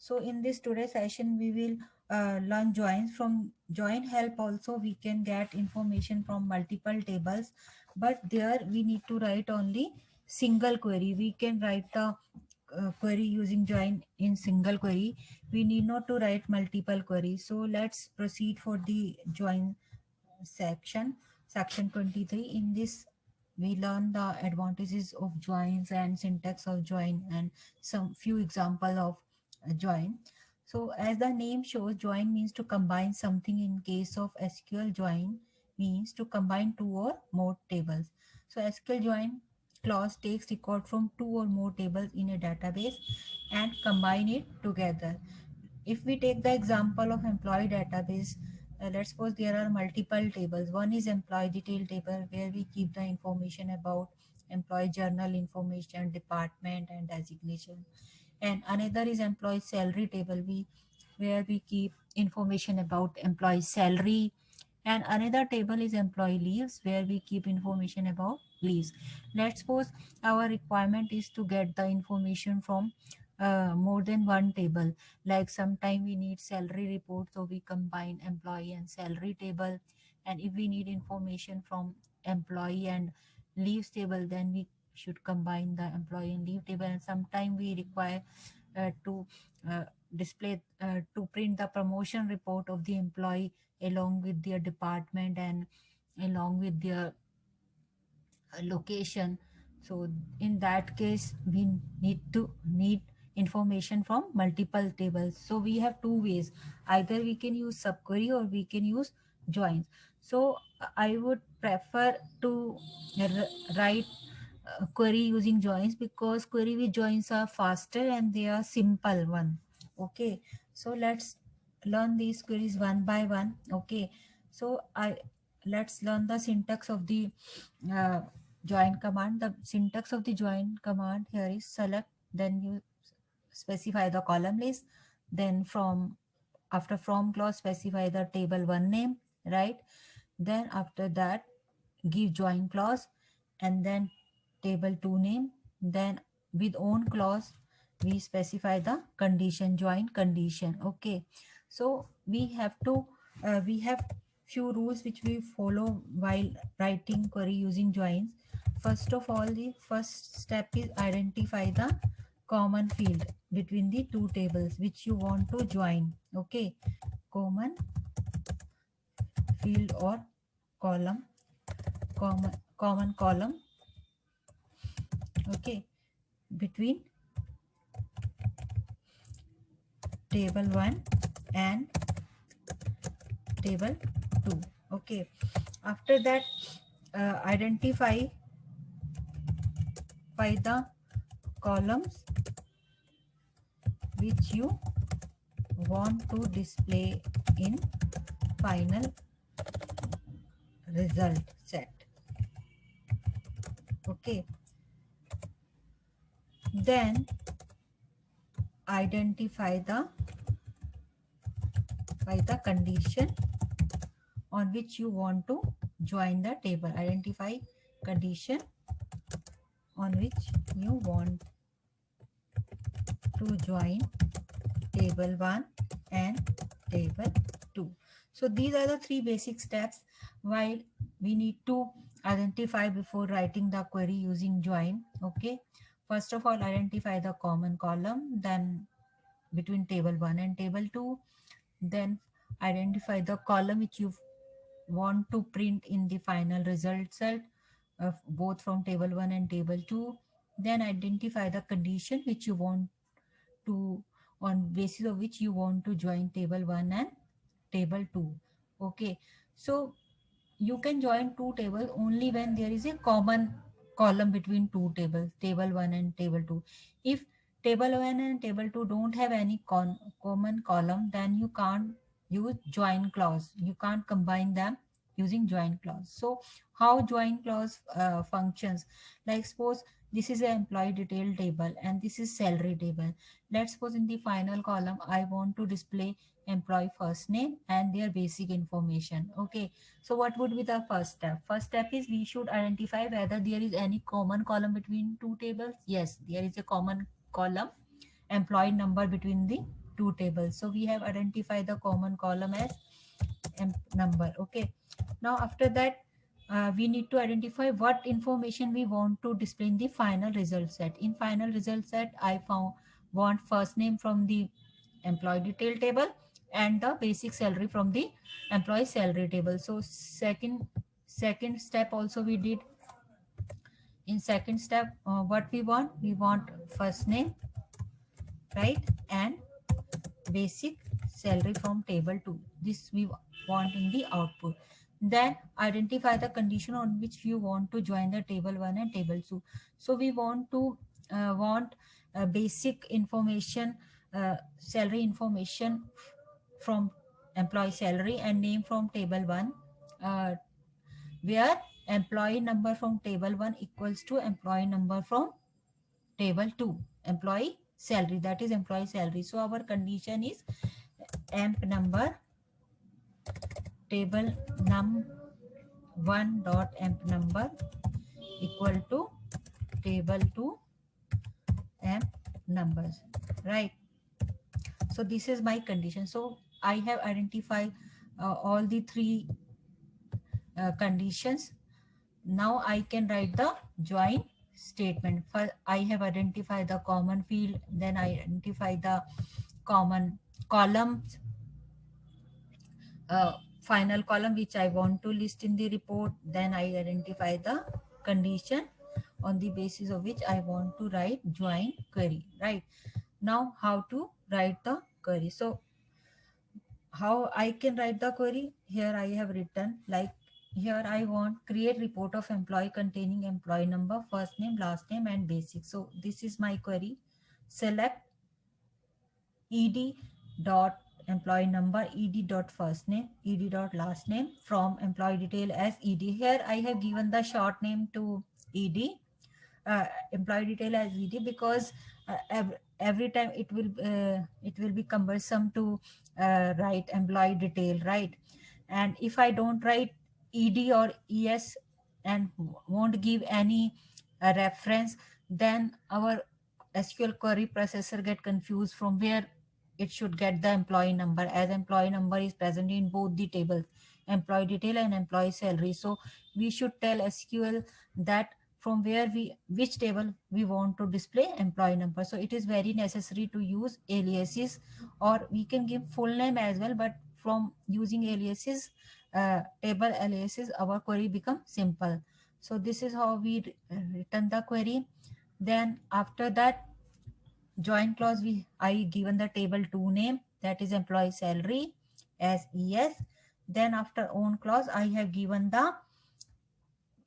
So in this today's session, we will learn joins. From join help also we can get information from multiple tables, but there we need to write only single query. We can write the query using join in single query. We need not to write multiple queries. So let's proceed for the join section. Section 23. In this we learn the advantages of joins and syntax of join and some few example of join. So as the name shows, join means to combine something. In case of SQL, join means to combine two or more tables. So SQL join clause takes record from two or more tables in a database and combine it together. If we take the example of employee database, let's suppose there are multiple tables. One is employee detail table where we keep the information about employee journal information, department and designation. And another is employee salary table, where we keep information about employee salary. And another table is employee leaves where we keep information about leaves. Let's suppose our requirement is to get the information from more than one table. Like sometime we need salary report, so we combine employee and salary table. And if we need information from employee and leaves table, then we should combine the employee and leave table. And sometime we require to uh, display to print the promotion report of the employee along with their department and along with their location. So in that case we need information from multiple tables. So we have two ways: either we can use subquery or we can use joins. So I would prefer to write query using joins, because query with joins are faster and they are simple one. Okay, so let's learn these queries one by one. Okay, so I let's learn the syntax of the uh, join command. The syntax of the join command here is select, then you specify the column list, then from after from clause specify the table one name, right? Then after that give join clause, and then table 2 name. Then with own clause we specify the condition, join condition. Okay, so we have few rules which we follow while writing query using joins. First of all, the first step is identify the common field between the two tables which you want to join. Okay, common field or column, common column, okay, between table 1 and table 2. Okay, after that identify by the columns which you want to display in final result set. Okay, then identify the condition on which you want to join the table. Identify condition on which you want to join table 1 and table 2. So these are the three basic steps while we need to identify before writing the query using join. Okay, first of all identify the common column, then between table 1 and table 2, then identify the column which you want to print in the final result set of both from table 1 and table 2. Then identify the condition which you want to, on basis of which you want to join table 1 and table 2. Okay, so you can join two tables only when there is a common column between two tables, table 1 and table 2. If table 1 and table 2 don't have any common column, then you can't use join clause. You can't combine them using join clause. So how join clause functions, like suppose this is an employee detail table and this is salary table. Let's suppose in the final column I want to display employee first name and their basic information. Okay, so what would be the first step? First step is we should identify whether there is any common column between two tables. Yes, there is a common column, employee number between the two tables. So we have identified the common column as emp number. Okay. Now after that, we need to identify what information we want to display in the final result set. In final result set, I want first name from the employee detail table and the basic salary from the employee salary table. So second step also we did. In second step, what we want first name, right, and basic salary from table 2. This we want in the output. Then identify the condition on which you want to join the table 1 and table 2. So we want basic information, salary information from employee salary and name from table 1, uh, where employee number from table 1 equals to employee number from table 2, employee salary, that is employee salary. So our condition is emp number table num1 dot emp number equal to table 2 emp numbers, right? So this is my condition. So I have identified all the three conditions. Now I can write the join statement. First, I have identified the common field, then I identify the common columns, final column which I want to list in the report. Then I identify the condition on the basis of which I want to write join query, right? Now how to write the query? So how I can write the query? Here I have written, like, here I want create report of employee containing employee number, first name, last name and basic. So this is my query. Select ed dot employee number, ed dot first name, ed dot last name from employee detail as ed. Here I have given the short name to ed, employee detail as ed, because every time it will be cumbersome to write employee detail, right? And if I don't write ed or es and won't give any reference, then our SQL query processor get confused from where it should get the employee number, as employee number is present in both the tables, employee detail and employee salary. So we should tell SQL that from where which table we want to display employee number. So it is very necessary to use aliases, or we can give full name as well, but from using aliases, table aliases, our query become simple. So this is how we return the query. Then after that, join clause, I given the table 2 name, that is employee salary as es. Then after own clause, I have given the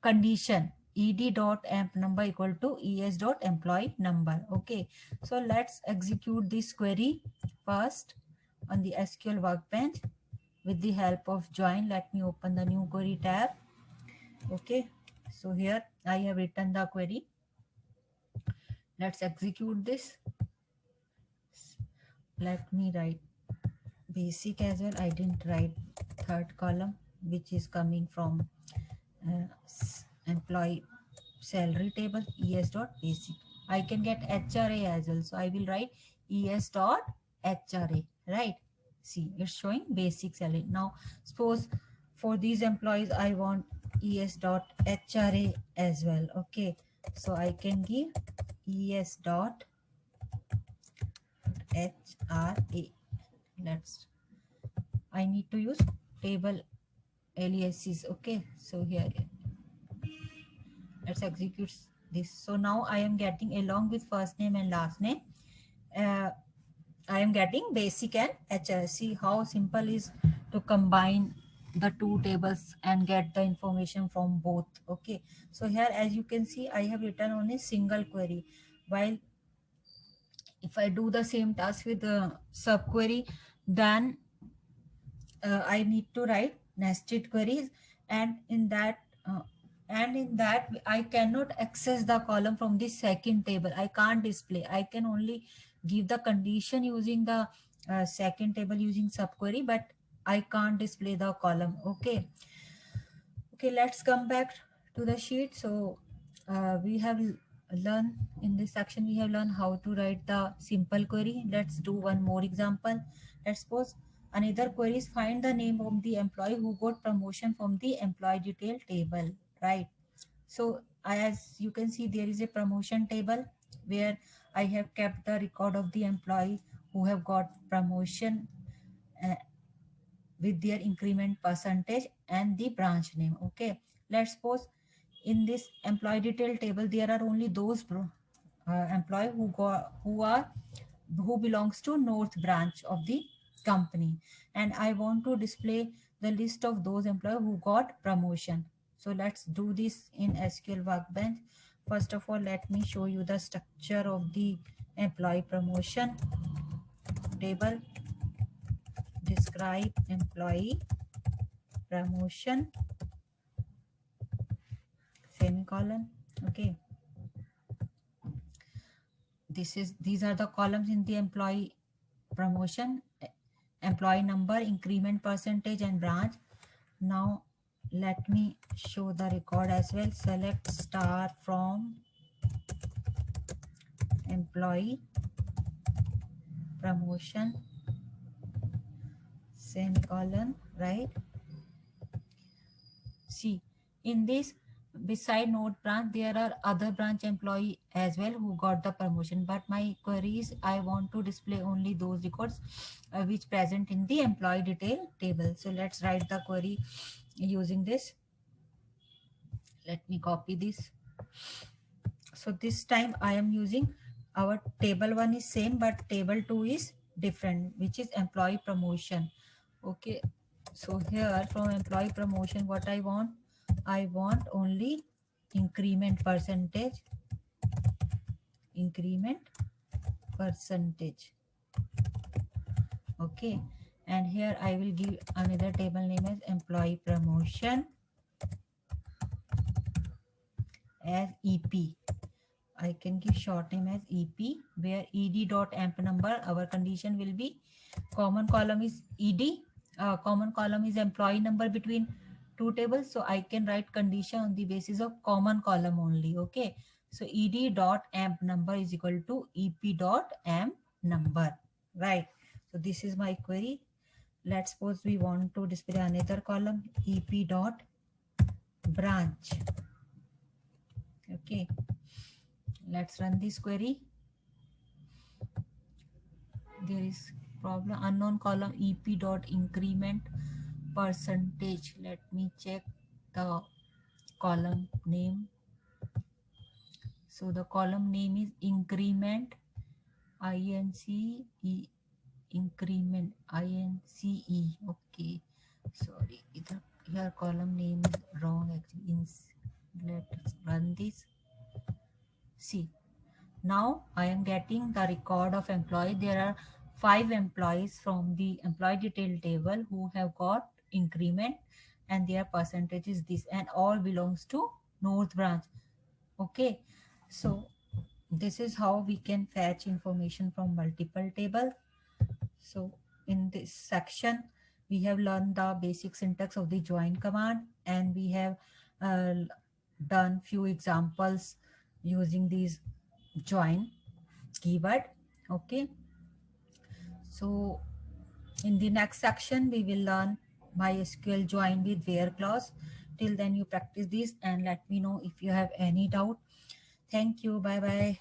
condition ed dot emp number equal to es dot employee number. Okay, so let's execute this query first on the SQL workbench with the help of join. Let me open the new query tab. Okay, so here I have written the query. Let's execute this. Let me write basic as well. I didn't write third column, which is coming from employee salary table, es dot basic. I can get HRA as well, so I will write es dot HRA, right? See, it's showing basic salary. Now suppose for these employees I want es dot HRA as well. Okay, so I can give es dot HRA. I need to use table aliases. Okay, so here let's execute this. So now I am getting, along with first name and last name, I am getting basic and HR. See how simple is to combine the two tables and get the information from both. Okay, so here as you can see, I have written on a single query, while if I do the same task with the subquery, then I need to write nested queries, and in that I cannot access the column from the second table. I can't display. I can only give the condition using the second table using subquery, but I can't display the column. Okay. Okay, let's come back to the sheet. So we have learn in this section we have learned how to write the simple query. Let's do one more example. Let's suppose another query is find the name of the employee who got promotion from the employee detail table, right? So as you can see, there is a promotion table where I have kept the record of the employee who have got promotion uh, with their increment percentage and the branch name. Okay, let's suppose in this employee detail table there are only those employee who belongs to north branch of the company, and I want to display the list of those employee who got promotion. So let's do this in SQL Workbench. First of all, let me show you the structure of the employee promotion table. Describe employee promotion, semicolon. Okay, these are the columns in the employee promotion: employee number, increment percentage, and branch. Now let me show the record as well. Select star from employee promotion, semicolon, right? See, in this, beside node branch there are other branch employee as well who got the promotion, but my queries I want to display only those records which present in the employee detail table. So let's write the query using this. Let me copy this. So this time I am using our table 1 is same but table 2 is different, which is employee promotion. Okay, so here from employee promotion what I want only increment percentage, increment percentage. Okay, and here I will give another table name as employee promotion as EP. I can give short name as EP, where ed.emp number, our condition will be common column is ed, common column is employee number between two tables, so I can write condition on the basis of common column only. Okay, so ed.emp number is equal to ep.emp number, right? So this is my query. Let's suppose we want to display another column, ep.branch. Okay, let's run this query. There is problem, unknown column ep dot increment percentage. Let me check the column name. So the column name is increment, ince, increment, ince. Okay, sorry, here column name is wrong actually. Let's run this. See, now I am getting the record of employee. There are 5 employees from the employee detail table who have got increment, and their percentage is this, and all belongs to north branch. Okay, so this is how we can fetch information from multiple table. So in this section we have learned the basic syntax of the join command, and we have uh, done few examples using these join keyword. Okay, so in the next section we will learn MySQL join with where clause. Till then you practice this and let me know if you have any doubt. Thank you. Bye bye.